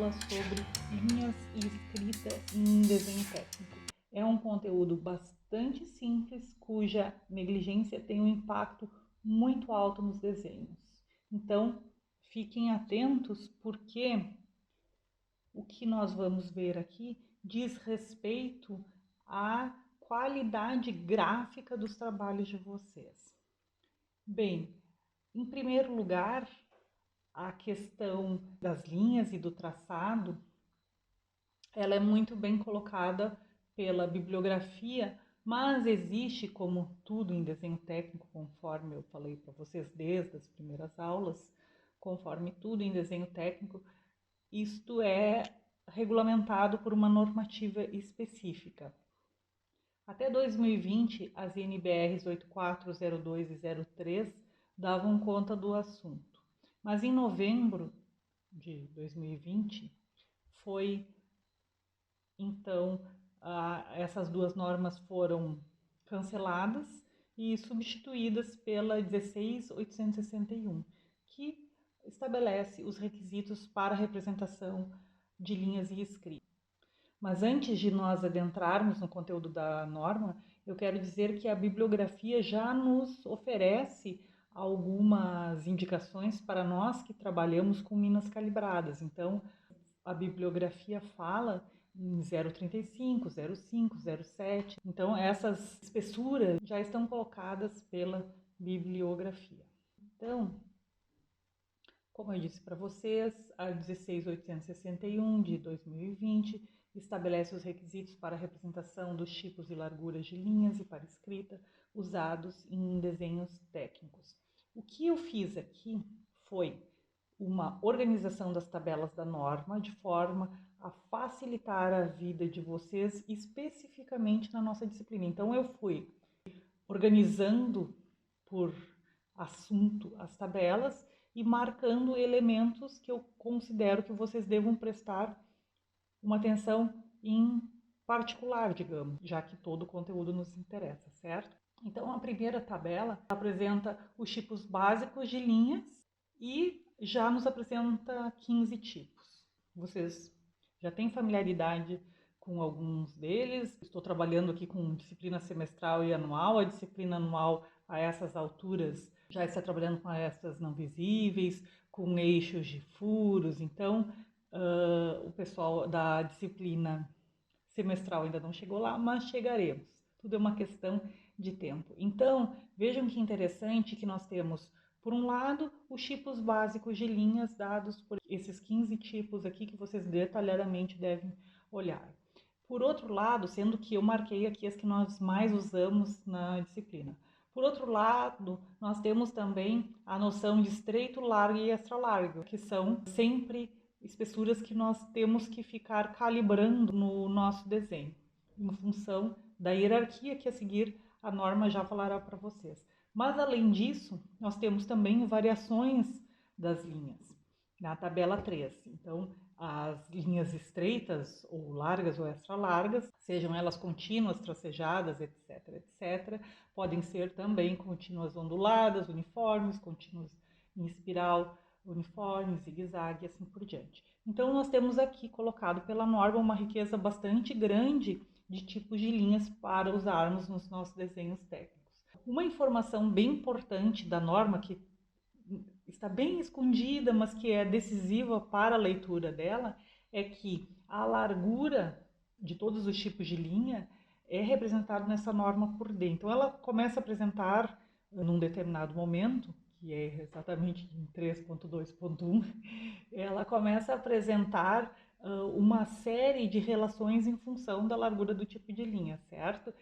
aula sobre linhas e escrita em desenho técnico. É um conteúdo bastante simples, cuja negligência tem um impacto muito alto nos desenhos. Então, fiquem atentos porque o que nós vamos ver aqui diz respeito à qualidade gráfica dos trabalhos de vocês. Bem, em primeiro lugar, a questão das linhas e do traçado, ela é muito bem colocada pela bibliografia, mas existe, como tudo em desenho técnico, conforme eu falei para vocês desde as primeiras aulas, conforme tudo em desenho técnico, isto é regulamentado por uma normativa específica. Até 2020, as NBRs 8402 e 03 davam conta do assunto. Mas em novembro de 2020, então, essas duas normas foram canceladas e substituídas pela 16.861, que estabelece os requisitos para a representação de linhas e escrita. Mas antes de nós adentrarmos no conteúdo da norma, eu quero dizer que a bibliografia já nos oferece algumas indicações para nós que trabalhamos com minas calibradas. Então, a bibliografia fala em 0,35, 0,5, 0,7. Então, essas espessuras já estão colocadas pela bibliografia. Então, como eu disse para vocês, a 16.861 de 2020 estabelece os requisitos para a representação dos tipos e larguras de linhas e para escrita usados em desenhos técnicos. O que eu fiz aqui foi uma organização das tabelas da norma de forma a facilitar a vida de vocês especificamente na nossa disciplina. Então eu fui organizando por assunto as tabelas e marcando elementos que eu considero que vocês devam prestar uma atenção em particular, digamos, já que todo o conteúdo nos interessa, certo? Então, a primeira tabela apresenta os tipos básicos de linhas e já nos apresenta 15 tipos. Vocês já têm familiaridade com alguns deles. Estou trabalhando aqui com disciplina semestral e anual. A disciplina anual, a essas alturas, já está trabalhando com arestas não visíveis, com eixos de furos. Então, o pessoal da disciplina semestral ainda não chegou lá, mas chegaremos. Tudo é uma questão de tempo. Então, vejam que interessante que nós temos, por um lado, os tipos básicos de linhas dados por esses 15 tipos aqui que vocês detalhadamente devem olhar. Por outro lado, sendo que eu marquei aqui as que nós mais usamos na disciplina. Por outro lado, nós temos também a noção de estreito, largo e extra largo, que são sempre espessuras que nós temos que ficar calibrando no nosso desenho, em função da hierarquia que a seguir a norma já falará para vocês. Mas além disso, nós temos também variações das linhas na tabela 3. Então, as linhas estreitas ou largas ou extra largas, sejam elas contínuas, tracejadas, etc, etc, podem ser também contínuas onduladas, uniformes, contínuas em espiral, uniforme, zigue-zague e assim por diante. Então, nós temos aqui colocado pela norma uma riqueza bastante grande de tipos de linhas para usarmos nos nossos desenhos técnicos. Uma informação bem importante da norma, que está bem escondida, mas que é decisiva para a leitura dela, é que a largura de todos os tipos de linha é representada nessa norma por D. Então, ela começa a apresentar, num determinado momento, que é exatamente em 3.2.1, ela começa a apresentar uma série de relações em função da largura do tipo de linha, certo?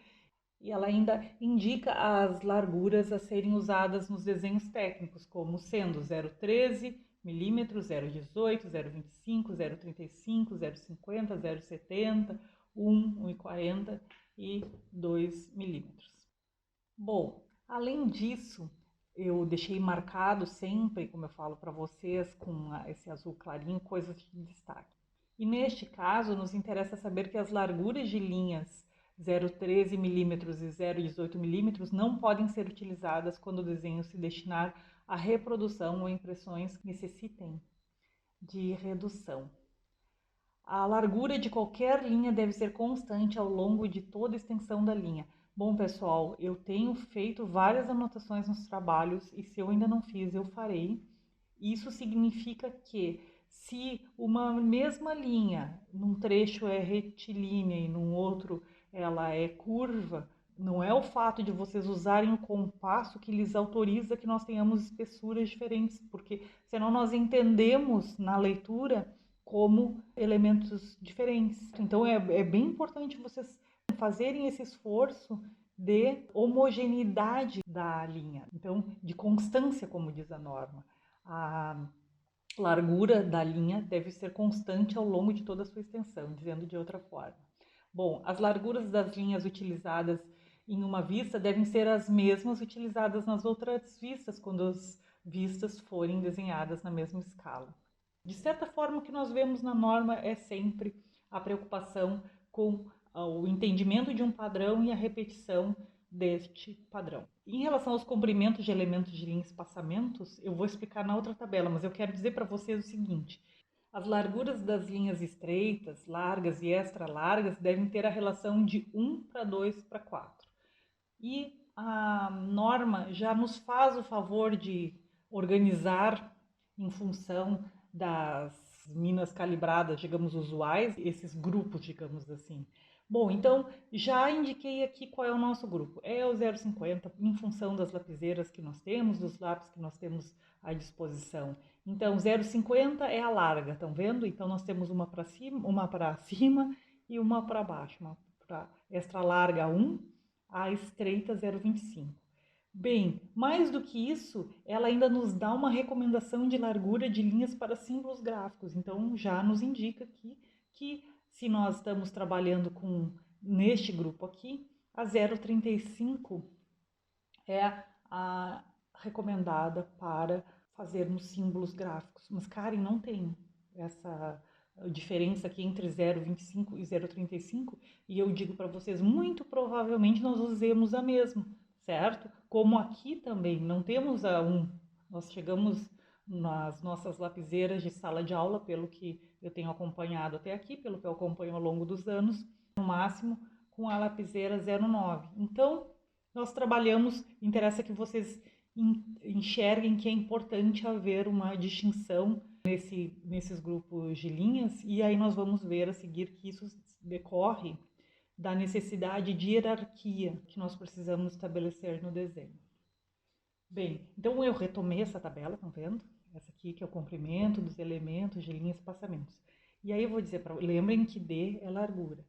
E ela ainda indica as larguras a serem usadas nos desenhos técnicos, como sendo 0,13 milímetros, 0,18, 0,25, 0,35, 0,50, 0,70, 1, 1,40 e 2 milímetros. Bom, além disso, eu deixei marcado sempre, como eu falo para vocês, com esse azul clarinho, coisas de destaque. E neste caso, nos interessa saber que as larguras de linhas 0,13 milímetros e 0,18 milímetros não podem ser utilizadas quando o desenho se destinar à reprodução ou impressões que necessitem de redução. A largura de qualquer linha deve ser constante ao longo de toda a extensão da linha. Bom, pessoal, eu tenho feito várias anotações nos trabalhos e se eu ainda não fiz, eu farei. Isso significa que se uma mesma linha, num trecho é retilínea e num outro ela é curva, não é o fato de vocês usarem o compasso que lhes autoriza que nós tenhamos espessuras diferentes, porque senão nós entendemos na leitura como elementos diferentes. Então é bem importante vocês fazerem esse esforço de homogeneidade da linha, então de constância, como diz a norma. A largura da linha deve ser constante ao longo de toda a sua extensão, dizendo de outra forma. Bom, as larguras das linhas utilizadas em uma vista devem ser as mesmas utilizadas nas outras vistas, quando as vistas forem desenhadas na mesma escala. De certa forma, o que nós vemos na norma é sempre a preocupação com o entendimento de um padrão e a repetição deste padrão. Em relação aos comprimentos de elementos de linha e espaçamentos, eu vou explicar na outra tabela, mas eu quero dizer para vocês o seguinte: as larguras das linhas estreitas, largas e extra largas devem ter a relação de 1:2:4. E a norma já nos faz o favor de organizar em função das minas calibradas, digamos, usuais, esses grupos, digamos assim. Bom, então já indiquei aqui qual é o nosso grupo. É o 0,50 em função das lapiseiras que nós temos, dos lápis que nós temos à disposição. Então, 0,50 é a larga, estão vendo? Então, nós temos uma para cima e uma para baixo. Uma para extra larga 1, a estreita 0,25. Bem, mais do que isso, ela ainda nos dá uma recomendação de largura de linhas para símbolos gráficos. Então, já nos indica aqui que se nós estamos trabalhando neste grupo aqui, a 0,35 é a recomendada para fazermos símbolos gráficos. Mas, Karen, não tem essa diferença aqui entre 0,25 e 0,35 e eu digo para vocês, muito provavelmente nós usemos a mesma, certo? Como aqui também não temos a 1, nós chegamos nas nossas lapiseiras de sala de aula, pelo que eu tenho acompanhado até aqui, pelo que eu acompanho ao longo dos anos, no máximo com a lapiseira 0,9. Então, nós trabalhamos, interessa que vocês enxerguem que é importante haver uma distinção nesses grupos de linhas, e aí nós vamos ver a seguir que isso decorre da necessidade de hierarquia que nós precisamos estabelecer no desenho. Bem, então eu retomei essa tabela, estão vendo? Essa aqui que é o comprimento dos elementos de linhas e espaçamentos. E aí eu vou dizer para lembrem que D é largura.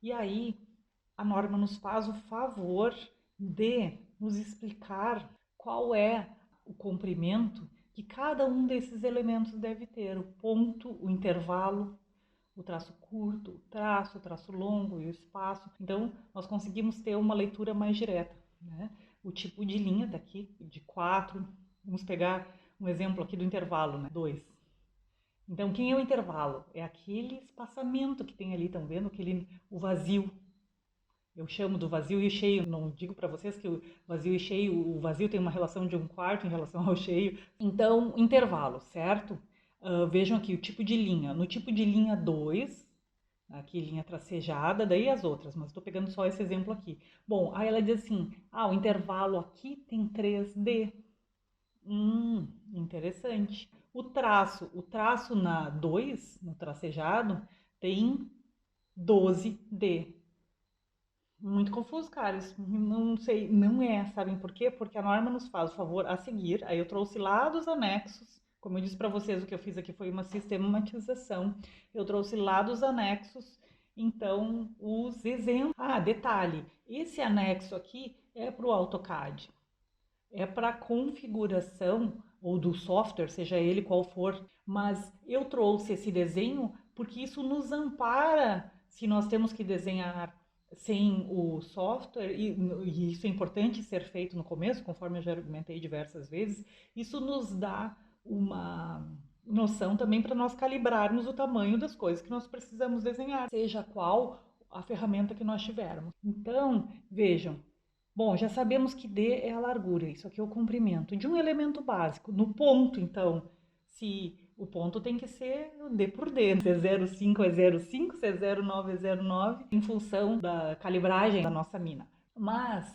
E aí a norma nos faz o favor de nos explicar qual é o comprimento que cada um desses elementos deve ter, o ponto, o intervalo, o traço curto, o traço longo e o espaço. Então, nós conseguimos ter uma leitura mais direta, né? O tipo de linha daqui, de 4, vamos pegar um exemplo aqui do intervalo, né? 2. Então, quem é o intervalo? É aquele espaçamento que tem ali, estão vendo? O vazio. Eu chamo do vazio e cheio, não digo para vocês que o vazio e cheio, o vazio tem uma relação de 1/4 em relação ao cheio. Então, intervalo, certo? Vejam aqui o tipo de linha. No tipo de linha 2, aqui linha tracejada, daí as outras, mas estou pegando só esse exemplo aqui. Bom, aí ela diz assim, o intervalo aqui tem 3D. Interessante. O traço na 2, no tracejado, tem 12D. Muito confuso, cara. Isso não sei, não é, sabem por quê? Porque a norma nos faz o favor a seguir. Aí eu trouxe lá dos anexos. Como eu disse para vocês, o que eu fiz aqui foi uma sistematização. Eu trouxe lá dos anexos, então, os exemplos. Detalhe: esse anexo aqui é para o AutoCAD, é para configuração ou do software, seja ele qual for. Mas eu trouxe esse desenho porque isso nos ampara se nós temos que desenhar sem o software, e isso é importante ser feito no começo, conforme eu já argumentei diversas vezes, isso nos dá uma noção também para nós calibrarmos o tamanho das coisas que nós precisamos desenhar, seja qual a ferramenta que nós tivermos. Então, vejam, bom, já sabemos que D é a largura, isso aqui é o comprimento de um elemento básico. No ponto, então, se O ponto tem que ser D por D. Se é 0,5 é 0,5, se é 0,9 é 0,9, em função da calibragem da nossa mina. Mas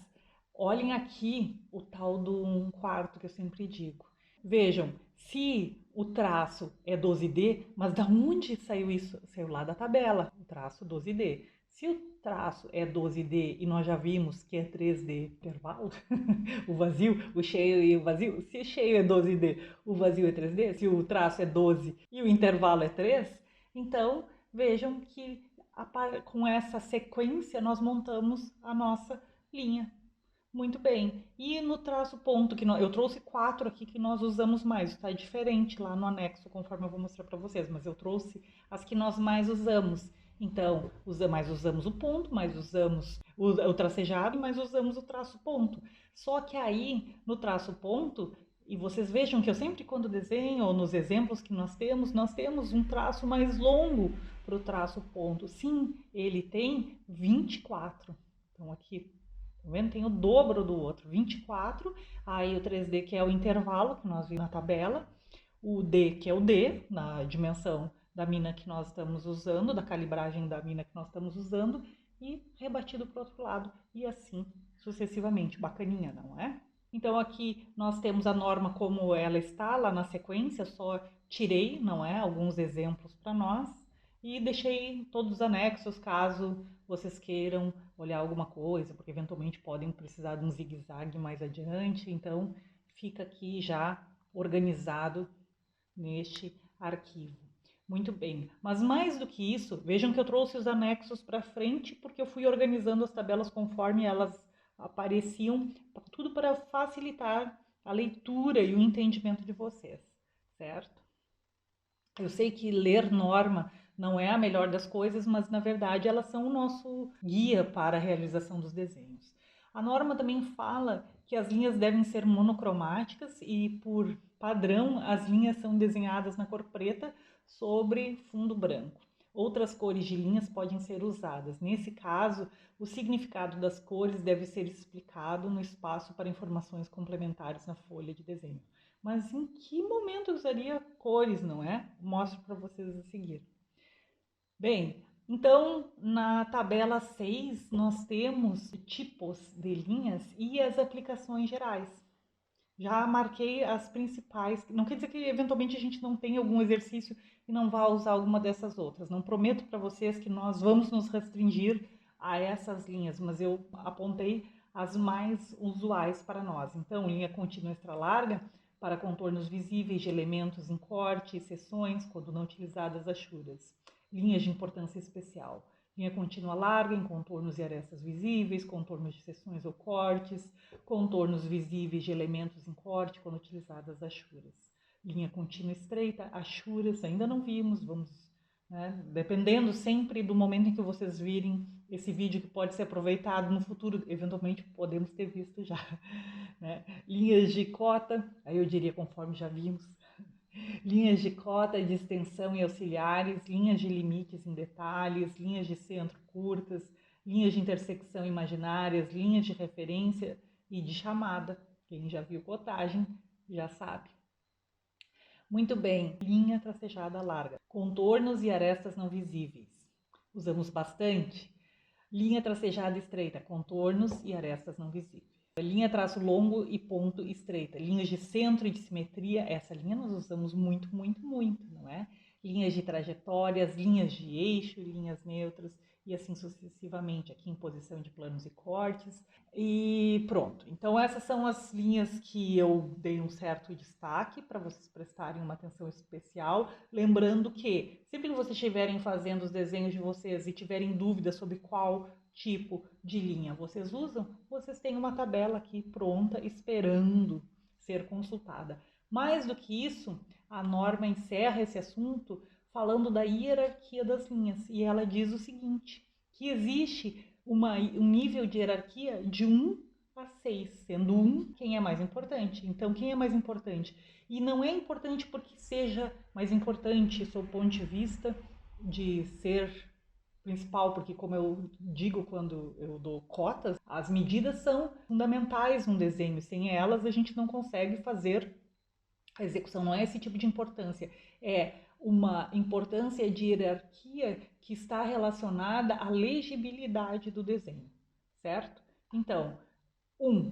olhem aqui o tal do 1/4 que eu sempre digo. Vejam, se o traço é 12D, mas da onde saiu isso? Saiu lá da tabela, o traço 12D. Se o traço é 12D e nós já vimos que é 3D intervalo, o vazio, o cheio e o vazio, se cheio é 12D, o vazio é 3D, se o traço é 12 e o intervalo é 3, então vejam que com essa sequência nós montamos a nossa linha. Muito bem. E no traço ponto, eu trouxe 4 aqui que nós usamos mais, está diferente lá no anexo, conforme eu vou mostrar para vocês, mas eu trouxe as que nós mais usamos. Então, mais usamos o ponto, mais usamos o tracejado, mais usamos o traço ponto. Só que aí, no traço ponto, e vocês vejam que eu sempre quando desenho, ou nos exemplos que nós temos um traço mais longo para o traço ponto. Sim, ele tem 24. Então, aqui tá vendo? Tem o dobro do outro, 24. Aí o 3D, que é o intervalo que nós vimos na tabela. O D, que é o D, na dimensão da mina que nós estamos usando, da calibragem da mina que nós estamos usando. E rebatido para o outro lado. E assim sucessivamente. Bacaninha, não é? Então aqui nós temos a norma como ela está lá na sequência. Só tirei, não é? Alguns exemplos para nós. E deixei todos os anexos, caso vocês queiram olhar alguma coisa, porque eventualmente podem precisar de um zigue-zague mais adiante, então fica aqui já organizado neste arquivo. Muito bem, mas mais do que isso, vejam que eu trouxe os anexos para frente, porque eu fui organizando as tabelas conforme elas apareciam, tudo para facilitar a leitura e o entendimento de vocês, certo? Eu sei que ler norma não é a melhor das coisas, mas na verdade elas são o nosso guia para a realização dos desenhos. A norma também fala que as linhas devem ser monocromáticas e, por padrão, as linhas são desenhadas na cor preta sobre fundo branco. Outras cores de linhas podem ser usadas. Nesse caso, o significado das cores deve ser explicado no espaço para informações complementares na folha de desenho. Mas em que momento eu usaria cores, não é? Mostro para vocês a seguir. Bem, então na tabela 6 nós temos tipos de linhas e as aplicações gerais. Já marquei as principais, não quer dizer que eventualmente a gente não tenha algum exercício e não vá usar alguma dessas outras. Não prometo para vocês que nós vamos nos restringir a essas linhas, mas eu apontei as mais usuais para nós. Então, linha contínua extra larga, para contornos visíveis de elementos em corte e seções, quando não utilizadas achuras. Linhas de importância especial. Linha contínua larga em contornos e arestas visíveis, contornos de seções ou cortes, contornos visíveis de elementos em corte, quando utilizadas achuras. Linha contínua estreita, achuras, ainda não vimos, vamos, né, dependendo sempre do momento em que vocês virem esse vídeo, que pode ser aproveitado no futuro, eventualmente podemos ter visto já. Né? Linhas de cota, aí eu diria conforme já vimos, linhas de cota, de extensão e auxiliares, linhas de limites em detalhes, linhas de centro curtas, linhas de intersecção imaginárias, linhas de referência e de chamada. Quem já viu cotagem já sabe. Muito bem, linha tracejada larga, contornos e arestas não visíveis. Usamos bastante. Linha tracejada estreita, contornos e arestas não visíveis. Linha traço longo e ponto estreita. Linhas de centro e de simetria, essa linha nós usamos muito, não é? Linhas de trajetórias, linhas de eixo, linhas neutras e assim sucessivamente, aqui em posição de planos e cortes. E pronto. Então essas são as linhas que eu dei um certo destaque para vocês prestarem uma atenção especial. Lembrando que sempre que vocês estiverem fazendo os desenhos de vocês e tiverem dúvidas sobre qual tipo de linha vocês usam, vocês têm uma tabela aqui pronta esperando ser consultada. Mais do que isso, a norma encerra esse assunto falando da hierarquia das linhas, e ela diz o seguinte, que existe um nível de hierarquia de 1 a 6, sendo 1 quem é mais importante. Então, quem é mais importante? E não é importante porque seja mais importante, sob o ponto de vista de ser principal, porque como eu digo quando eu dou cotas, as medidas são fundamentais num desenho, sem elas a gente não consegue fazer A execução não é esse tipo de importância, é uma importância de hierarquia que está relacionada à legibilidade do desenho, certo? Então,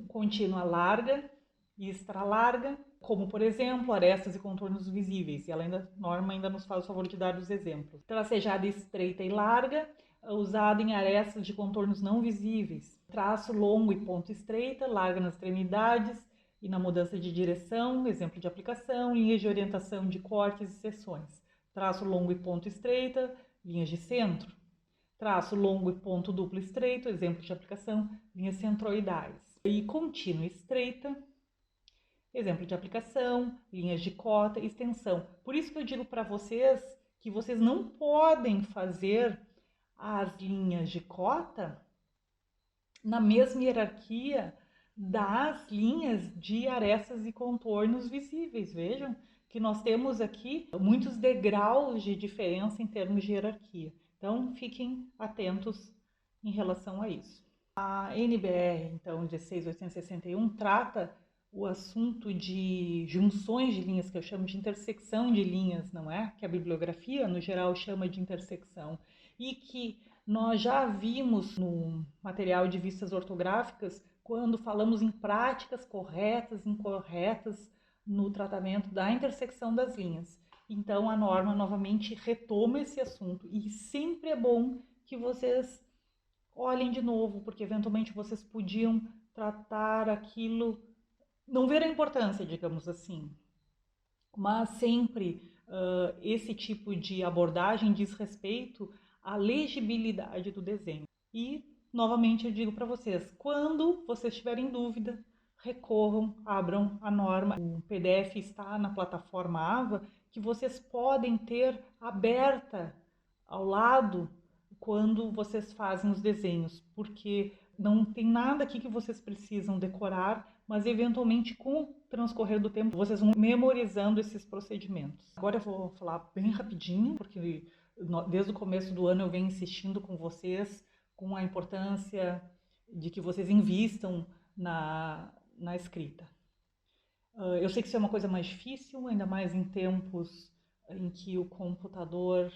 contínua larga e extra larga, como por exemplo, arestas e contornos visíveis, e ela ainda, norma ainda nos faz o favor de dar os exemplos. Tracejada estreita e larga, usada em arestas de contornos não visíveis. Traço longo e ponta estreita, larga nas extremidades e na mudança de direção, exemplo de aplicação, linhas de orientação de cortes e seções. Traço longo e ponta estreita, linhas de centro. Traço longo e ponto duplo estreito, exemplo de aplicação, linhas centroidais. E contínua estreita, exemplo de aplicação, linhas de cota e extensão. Por isso que eu digo para vocês que vocês não podem fazer as linhas de cota na mesma hierarquia das linhas de arestas e contornos visíveis. Vejam que nós temos aqui muitos degraus de diferença em termos de hierarquia. Então, fiquem atentos em relação a isso. A NBR, então, 16861, trata o assunto de junções de linhas, que eu chamo de intersecção de linhas, não é? Que a bibliografia, no geral, chama de intersecção. E que nós já vimos no material de vistas ortográficas, quando falamos em práticas corretas, incorretas, no tratamento da intersecção das linhas. Então, a norma novamente retoma esse assunto. E sempre é bom que vocês olhem de novo, porque eventualmente vocês podiam tratar aquilo, não ver a importância, digamos assim. Mas sempre esse tipo de abordagem diz respeito à legibilidade do desenho. E, novamente, eu digo para vocês, quando vocês tiverem dúvida, recorram, abram a norma. O PDF está na plataforma AVA, que vocês podem ter aberta ao lado quando vocês fazem os desenhos, porque não tem nada aqui que vocês precisam decorar, mas eventualmente com o transcorrer do tempo vocês vão memorizando esses procedimentos. Agora eu vou falar bem rapidinho, porque desde o começo do ano eu venho insistindo com vocês com a importância de que vocês invistam na escrita. Eu sei que isso é uma coisa mais difícil, ainda mais em tempos em que o computador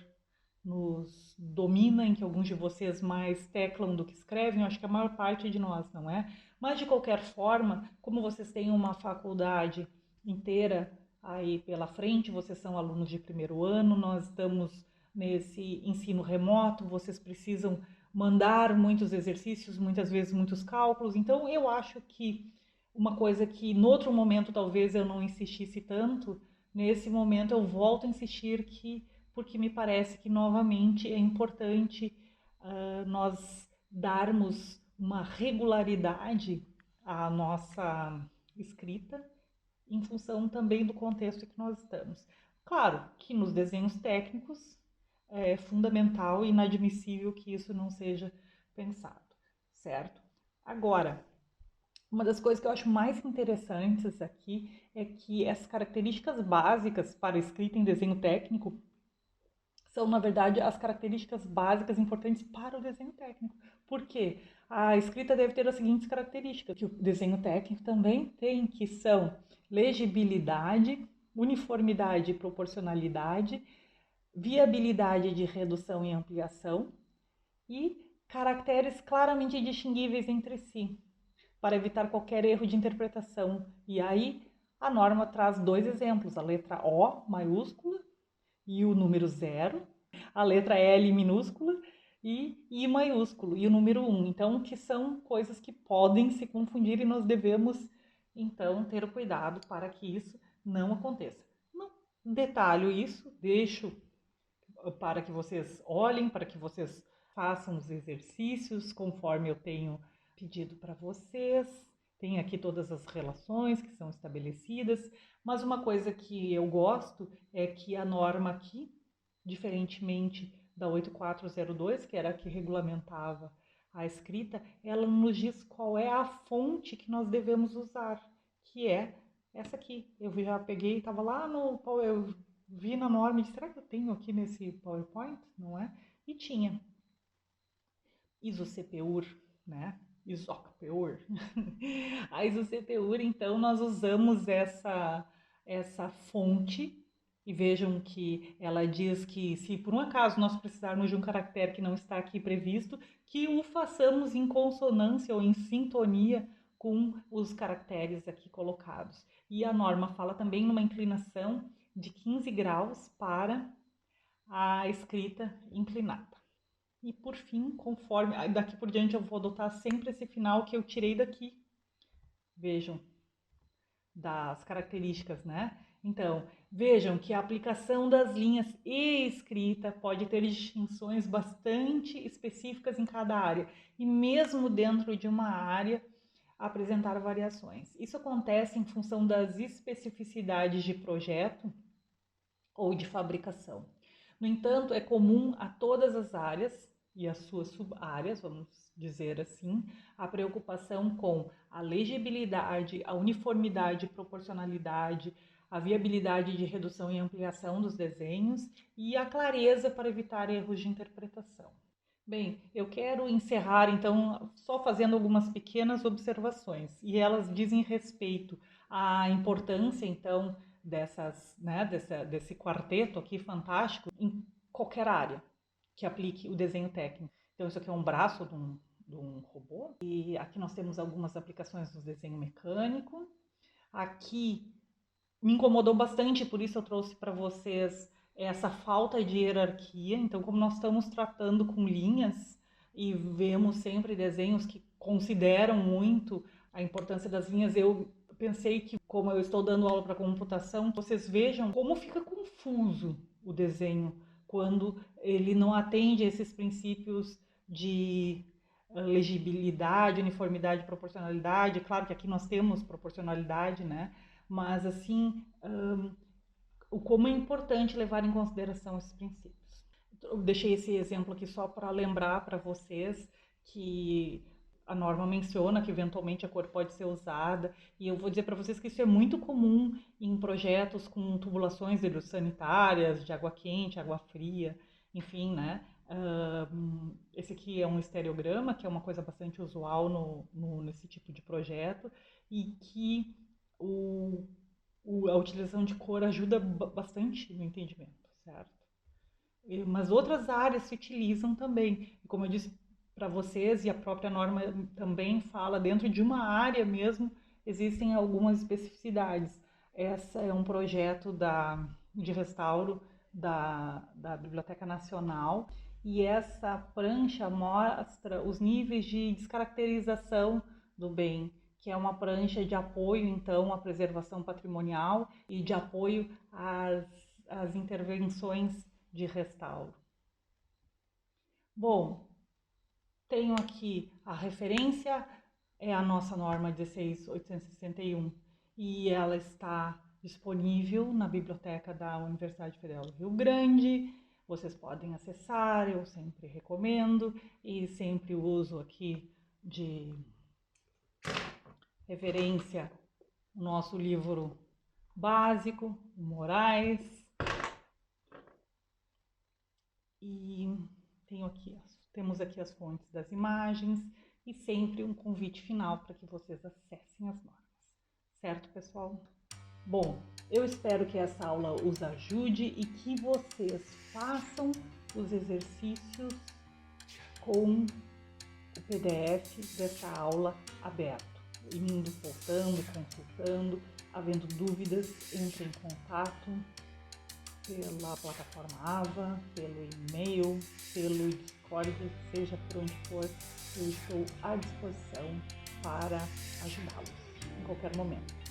nos domina, em que alguns de vocês mais teclam do que escrevem, eu acho que a maior parte de nós não é. Mas de qualquer forma, como vocês têm uma faculdade inteira aí pela frente, vocês são alunos de primeiro ano, nós estamos nesse ensino remoto, vocês precisam mandar muitos exercícios, muitas vezes muitos cálculos, então eu acho que uma coisa que no outro momento talvez eu não insistisse tanto, nesse momento eu volto a insistir porque me parece que novamente é importante nós darmos uma regularidade à nossa escrita em função também do contexto em que nós estamos. Claro que nos desenhos técnicos é fundamental e inadmissível que isso não seja pensado, certo? Agora, uma das coisas que eu acho mais interessantes aqui é que as características básicas para a escrita em desenho técnico são, na verdade, as características básicas importantes para o desenho técnico. Por quê? A escrita deve ter as seguintes características, que o desenho técnico também tem, que são legibilidade, uniformidade e proporcionalidade, viabilidade de redução e ampliação e caracteres claramente distinguíveis entre si, para evitar qualquer erro de interpretação. E aí a norma traz dois exemplos, a letra O maiúscula e o número 0, a letra L minúscula e I maiúsculo e o número 1. Então, que são coisas que podem se confundir e nós devemos, então, ter cuidado para que isso não aconteça. Não detalho isso, deixo para que vocês olhem, para que vocês façam os exercícios conforme eu tenho pedido para vocês. Tem aqui todas as relações que são estabelecidas, mas uma coisa que eu gosto é que a norma aqui, diferentemente da 8402, que era a que regulamentava a escrita, ela nos diz qual é a fonte que nós devemos usar, que é essa aqui. Eu já peguei, estava lá no... Eu vi na norma e disse, será que eu tenho aqui nesse PowerPoint? Não é? E tinha. ISO-CPUR, né? ISOCPUR. A ISO-CPUR, então, nós usamos essa essa fonte. E vejam que ela diz que se por um acaso nós precisarmos de um caractere que não está aqui previsto, que o façamos em consonância ou em sintonia com os caracteres aqui colocados. E a norma fala também numa inclinação de 15 graus para a escrita inclinada. E por fim, conforme daqui por diante eu vou adotar sempre esse final que eu tirei daqui. Vejam, das características, né? Então, vejam que a aplicação das linhas e escrita pode ter distinções bastante específicas em cada área, e mesmo dentro de uma área apresentar variações. Isso acontece em função das especificidades de projeto ou de fabricação. No entanto, é comum a todas as áreas e as suas sub-áreas, vamos dizer assim, a preocupação com a legibilidade, a uniformidade e proporcionalidade, a viabilidade de redução e ampliação dos desenhos e a clareza para evitar erros de interpretação. Bem, eu quero encerrar então só fazendo algumas pequenas observações, e elas dizem respeito à importância então desse quarteto aqui fantástico em qualquer área que aplique o desenho técnico. Então isso aqui é um braço de um robô, e aqui nós temos algumas aplicações do desenho mecânico. Aqui me incomodou bastante, por isso eu trouxe para vocês essa falta de hierarquia. Então, como nós estamos tratando com linhas e vemos sempre desenhos que consideram muito a importância das linhas, eu pensei que, como eu estou dando aula para computação, vocês vejam como fica confuso o desenho quando ele não atende a esses princípios de legibilidade, uniformidade, proporcionalidade. Claro que aqui nós temos proporcionalidade, né? Mas assim, como é importante levar em consideração esses princípios. Eu deixei esse exemplo aqui só para lembrar para vocês que a norma menciona que eventualmente a cor pode ser usada, e eu vou dizer para vocês que isso é muito comum em projetos com tubulações hidrossanitárias, de água quente, água fria, enfim, né? Esse aqui é um estereograma, que é uma coisa bastante usual nesse tipo de projeto, e que a utilização de cor ajuda bastante no entendimento, certo? Mas outras áreas se utilizam também. Como eu disse para vocês, e a própria norma também fala, dentro de uma área mesmo, existem algumas especificidades. Essa é um projeto de restauro da Biblioteca Nacional, e essa prancha mostra os níveis de descaracterização do bem, que é uma prancha de apoio, então, à preservação patrimonial e de apoio às intervenções de restauro. Bom, tenho aqui a referência, é a nossa norma 16.861, e ela está disponível na biblioteca da Universidade Federal do Rio Grande. Vocês podem acessar, eu sempre recomendo, e sempre uso aqui de referência o nosso livro básico, Moraes, e temos aqui as fontes das imagens e sempre um convite final para que vocês acessem as normas. Certo, pessoal? Bom, eu espero que essa aula os ajude e que vocês façam os exercícios com o PDF dessa aula aberto, indo, voltando, consultando, havendo dúvidas, entre em contato pela plataforma AVA, pelo e-mail, pelo Discord, seja por onde for, eu estou à disposição para ajudá-los em qualquer momento.